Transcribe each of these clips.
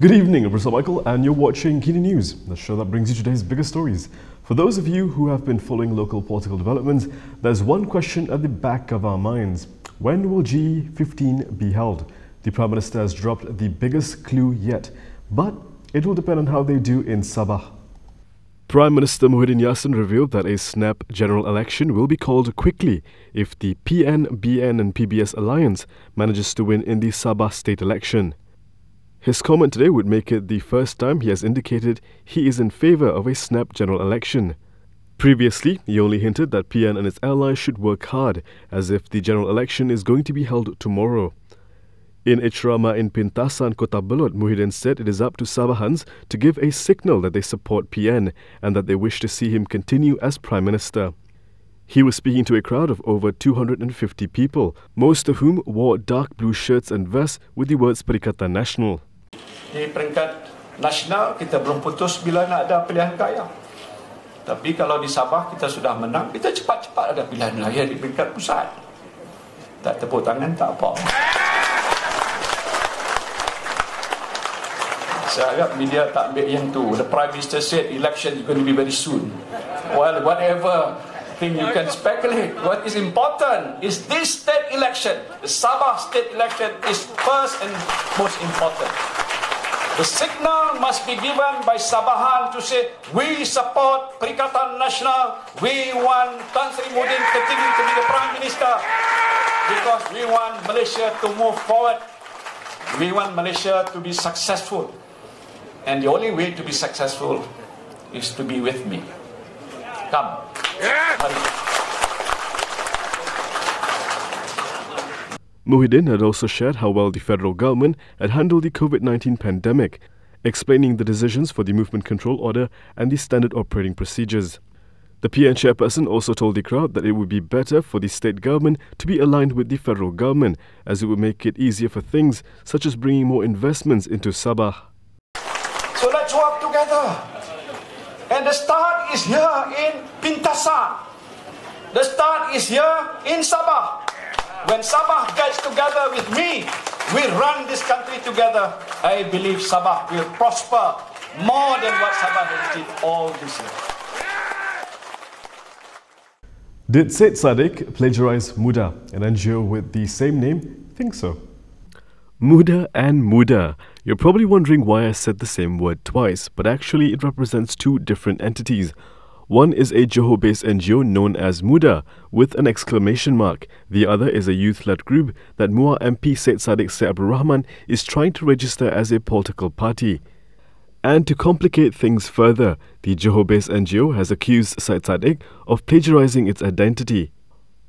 Good evening, I'm Mr. Michael and you're watching Kini News, the show that brings you today's biggest stories. For those of you who have been following local political developments, there's one question at the back of our minds. When will G15 be held? The Prime Minister has dropped the biggest clue yet, but it will depend on how they do in Sabah. Prime Minister Muhyiddin Yassin revealed that a snap general election will be called quickly if the PN, BN and PBS alliance manages to win in the Sabah state election. His comment today would make it the first time he has indicated he is in favour of a snap general election. Previously, he only hinted that PN and its allies should work hard, as if the general election is going to be held tomorrow. In a ceramah in Pintasan, Kota Belud, Muhyiddin said it is up to Sabahans to give a signal that they support PN and that they wish to see him continue as Prime Minister. He was speaking to a crowd of over 250 people, most of whom wore dark blue shirts and vests with the words Perikatan Nasional. Di peringkat nasional, kita belum putus bila nak ada pilihan raya. Tapi kalau di Sabah kita sudah menang, kita cepat-cepat ada pilihan raya di peringkat pusat. Tak tepuk tangan, tak apa. Saya harap media tak ambil yang tu. The Prime Minister said election is going to be very soon. Well, whatever thing you can speculate. What is important is this state election. The Sabah state election is first and most important. The signal must be given by Sabahans to say, we support Perikatan Nasional, we want Tan Sri Muhyiddin continue to be the Prime Minister because we want Malaysia to move forward. We want Malaysia to be successful. And the only way to be successful is to be with me. Come. Mari. Muhyiddin had also shared how well the federal government had handled the COVID-19 pandemic, explaining the decisions for the movement control order and the standard operating procedures. The PN chairperson also told the crowd that it would be better for the state government to be aligned with the federal government, as it would make it easier for things such as bringing more investments into Sabah. So let's work together. And the start is here in Pintasan. The start is here in Sabah. When Sabah gets together with me, we run this country together. I believe Sabah will prosper more than what Sabah has did all this year. Did Syed Saddiq plagiarize Muda, an NGO with the same name? Think so. Muda and Muda. You're probably wondering why I said the same word twice, but actually it represents two different entities. One is a Johor-based NGO known as Muda, with an exclamation mark. The other is a youth-led group that MUA MP Syed Saddiq Abdul Rahman is trying to register as a political party. And to complicate things further, the Johor-based NGO has accused Syed Saddiq of plagiarizing its identity.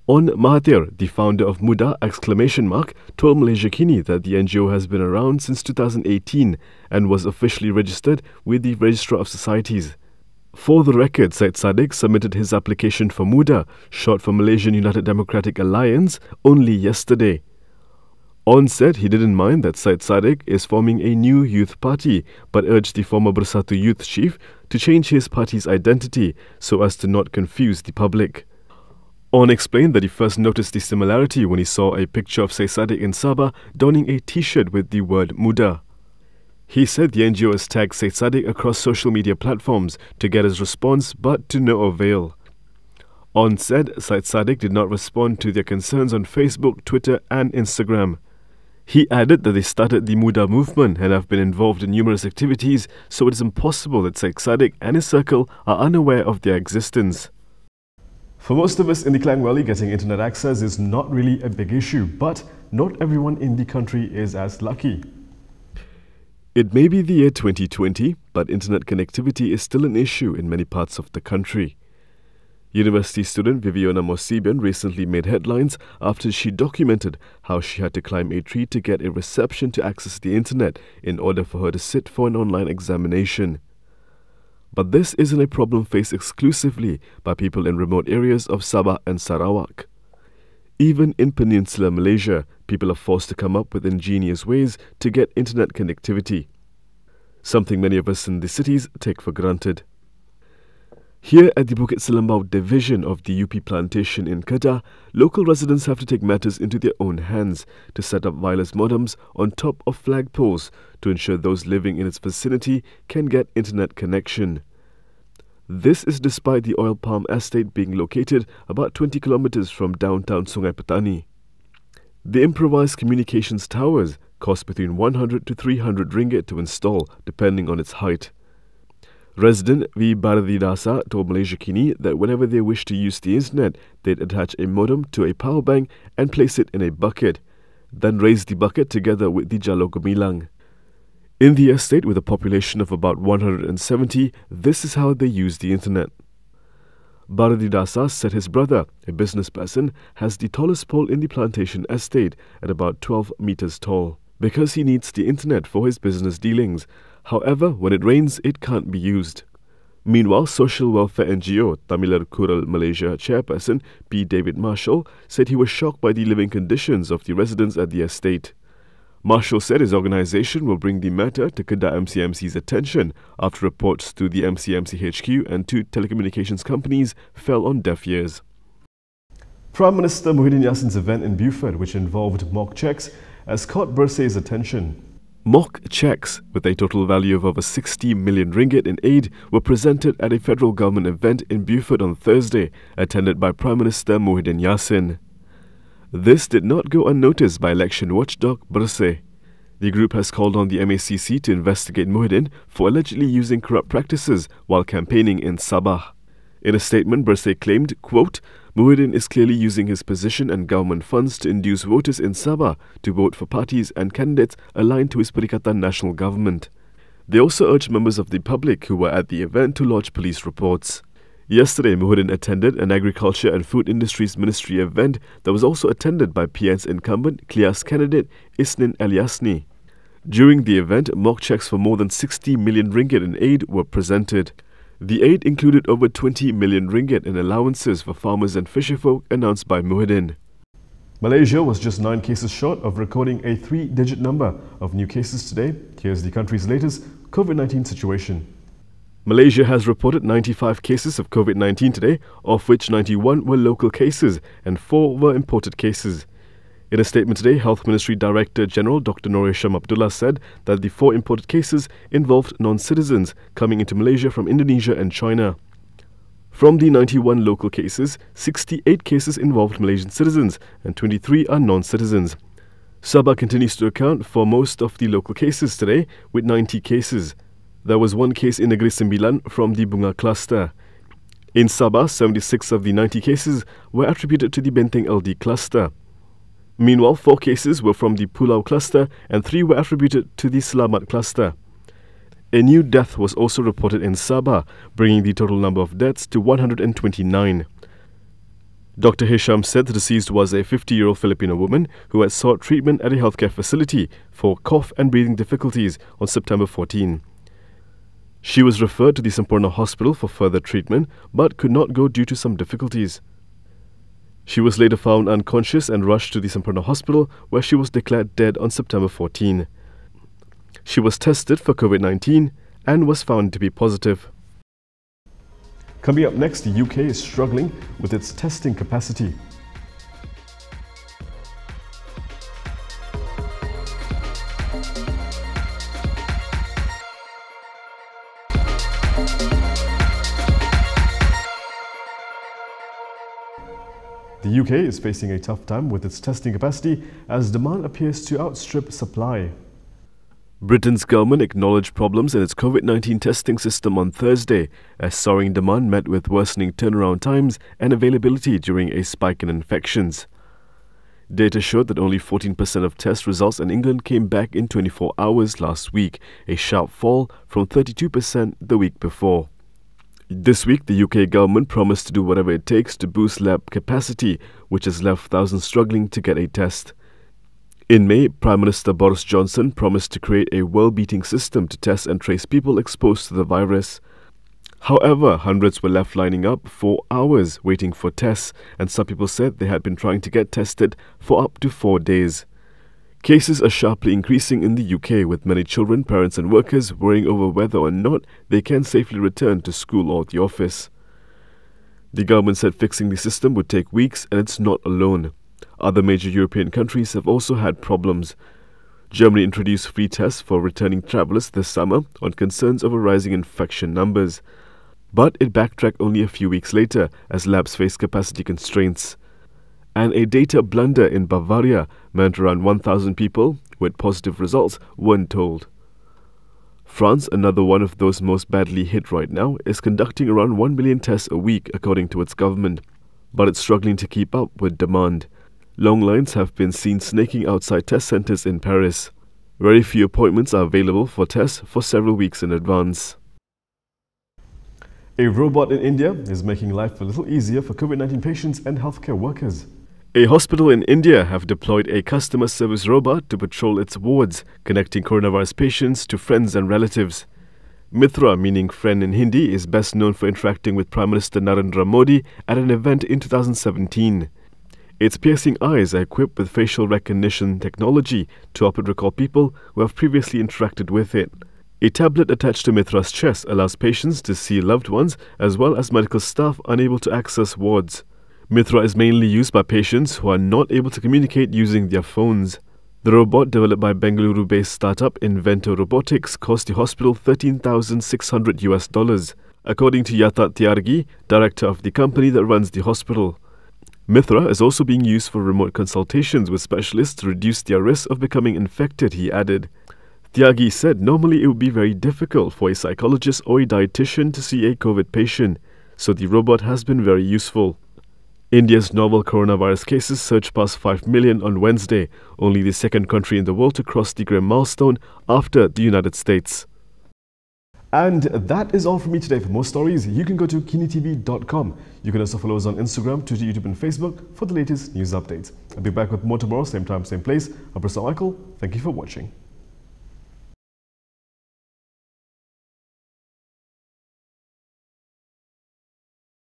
On Mahathir, the founder of Muda exclamation mark, told Malaysia Kini that the NGO has been around since 2018 and was officially registered with the Registrar of Societies. For the record, Syed Saddiq submitted his application for Muda, short for Malaysian United Democratic Alliance, only yesterday. On said he didn't mind that Syed Saddiq is forming a new youth party, but urged the former Bersatu youth chief to change his party's identity so as to not confuse the public. On explained that he first noticed the similarity when he saw a picture of Syed Saddiq in Sabah donning a t-shirt with the word Muda. He said the NGO has tagged Syed Saddiq across social media platforms to get his response, but to no avail. On said, Syed Saddiq did not respond to their concerns on Facebook, Twitter and Instagram. He added that they started the Muda movement and have been involved in numerous activities, so it is impossible that Syed Saddiq and his circle are unaware of their existence. For most of us in the Klang Valley, getting internet access is not really a big issue, but not everyone in the country is as lucky. It may be the year 2020, but internet connectivity is still an issue in many parts of the country. University student Viviana Mosibian recently made headlines after she documented how she had to climb a tree to get a reception to access the internet in order for her to sit for an online examination. But this isn't a problem faced exclusively by people in remote areas of Sabah and Sarawak. Even in Peninsular Malaysia, people are forced to come up with ingenious ways to get internet connectivity, something many of us in the cities take for granted. Here at the Bukit Selembau division of the UP plantation in Kedah, local residents have to take matters into their own hands to set up wireless modems on top of flagpoles to ensure those living in its vicinity can get internet connection. This is despite the oil palm estate being located about 20 kilometers from downtown Sungai Petani. The improvised communications towers cost between 100 to 300 ringgit to install, depending on its height. Resident V. Bharadidasa told Malaysia Kini that whenever they wish to use the internet, they'd attach a modem to a power bank and place it in a bucket, then raise the bucket together with the jalo gemilang. In the estate, with a population of about 170, this is how they use the internet. Bharadidasa said his brother, a business person, has the tallest pole in the plantation estate at about 12 meters tall, because he needs the internet for his business dealings. However, when it rains, it can't be used. Meanwhile, social welfare NGO Tamilar Kural Malaysia chairperson P. David Marshall said he was shocked by the living conditions of the residents at the estate. Marshall said his organisation will bring the matter to Kedah MCMC's attention after reports to the MCMC HQ and two telecommunications companies fell on deaf ears. Prime Minister Muhyiddin Yassin's event in Beaufort, which involved mock checks, has caught Bersih's attention. Mock checks, with a total value of over 60 million ringgit in aid, were presented at a federal government event in Beaufort on Thursday, attended by Prime Minister Muhyiddin Yassin. This did not go unnoticed by election watchdog Bersih. The group has called on the MACC to investigate Muhyiddin for allegedly using corrupt practices while campaigning in Sabah. In a statement, Bersih claimed, quote, Muhyiddin is clearly using his position and government funds to induce voters in Sabah to vote for parties and candidates aligned to his Perikatan Nasional government. They also urged members of the public who were at the event to lodge police reports. Yesterday, Muhyiddin attended an Agriculture and Food Industries Ministry event that was also attended by PN's incumbent Klias candidate Isnin Eliasni. During the event, mock checks for more than 60 million ringgit in aid were presented. The aid included over 20 million ringgit in allowances for farmers and fisherfolk announced by Muhyiddin. Malaysia was just 9 cases short of recording a 3-digit number of new cases today. Here's the country's latest COVID-19 situation. Malaysia has reported 95 cases of COVID-19 today, of which 91 were local cases and 4 were imported cases. In a statement today, Health Ministry Director General Dr. Nur Hisham Abdullah said that the 4 imported cases involved non-citizens coming into Malaysia from Indonesia and China. From the 91 local cases, 68 cases involved Malaysian citizens and 23 are non-citizens. Sabah continues to account for most of the local cases today with 90 cases. There was 1 case in Negeri Sembilan from the Bunga cluster. In Sabah, 76 of the 90 cases were attributed to the Benteng LD cluster. Meanwhile, 4 cases were from the Pulau cluster and 3 were attributed to the Selamat cluster. A new death was also reported in Sabah, bringing the total number of deaths to 129. Dr. Hisham said the deceased was a 50-year-old Filipino woman who had sought treatment at a healthcare facility for cough and breathing difficulties on September 14. She was referred to the Semporna Hospital for further treatment but could not go due to some difficulties. She was later found unconscious and rushed to the Semporna Hospital, where she was declared dead on September 14. She was tested for COVID-19 and was found to be positive. Coming up next, the UK is struggling with its testing capacity. The UK is facing a tough time with its testing capacity as demand appears to outstrip supply. Britain's government acknowledged problems in its COVID-19 testing system on Thursday as soaring demand met with worsening turnaround times and availability during a spike in infections. Data showed that only 14% of test results in England came back in 24 hours last week, a sharp fall from 32% the week before. This week, the UK government promised to do whatever it takes to boost lab capacity, which has left thousands struggling to get a test. In May, Prime Minister Boris Johnson promised to create a world-beating system to test and trace people exposed to the virus. However, hundreds were left lining up for hours waiting for tests, and some people said they had been trying to get tested for up to 4 days. Cases are sharply increasing in the UK, with many children, parents and workers worrying over whether or not they can safely return to school or the office. The government said fixing the system would take weeks, and it's not alone. Other major European countries have also had problems. Germany introduced free tests for returning travellers this summer on concerns over rising infection numbers. But it backtracked only a few weeks later as labs faced capacity constraints. And a data blunder in Bavaria meant around 1,000 people with positive results weren't told. France, another one of those most badly hit right now, is conducting around 1 million tests a week according to its government. But it's struggling to keep up with demand. Long lines have been seen snaking outside test centres in Paris. Very few appointments are available for tests for several weeks in advance. A robot in India is making life a little easier for COVID-19 patients and healthcare workers. A hospital in India have deployed a customer service robot to patrol its wards, connecting coronavirus patients to friends and relatives. Mitra, meaning friend in Hindi, is best known for interacting with Prime Minister Narendra Modi at an event in 2017. Its piercing eyes are equipped with facial recognition technology to help it recall people who have previously interacted with it. A tablet attached to Mitra's chest allows patients to see loved ones as well as medical staff unable to access wards. Mitra is mainly used by patients who are not able to communicate using their phones. The robot, developed by Bengaluru-based startup Invento Robotics, cost the hospital $13,600, according to Yatat Tyagi, director of the company that runs the hospital. Mitra is also being used for remote consultations with specialists to reduce their risk of becoming infected, he added. Tyagi said normally it would be very difficult for a psychologist or a dietitian to see a COVID patient, so the robot has been very useful. India's novel coronavirus cases surged past 5 million on Wednesday, only the second country in the world to cross the grim milestone after the United States. And that is all from me today. For more stories, you can go to KiniTV.com. You can also follow us on Instagram, Twitter, YouTube and Facebook for the latest news updates. I'll be back with more tomorrow, same time, same place. I'm Professor Michael. Thank you for watching.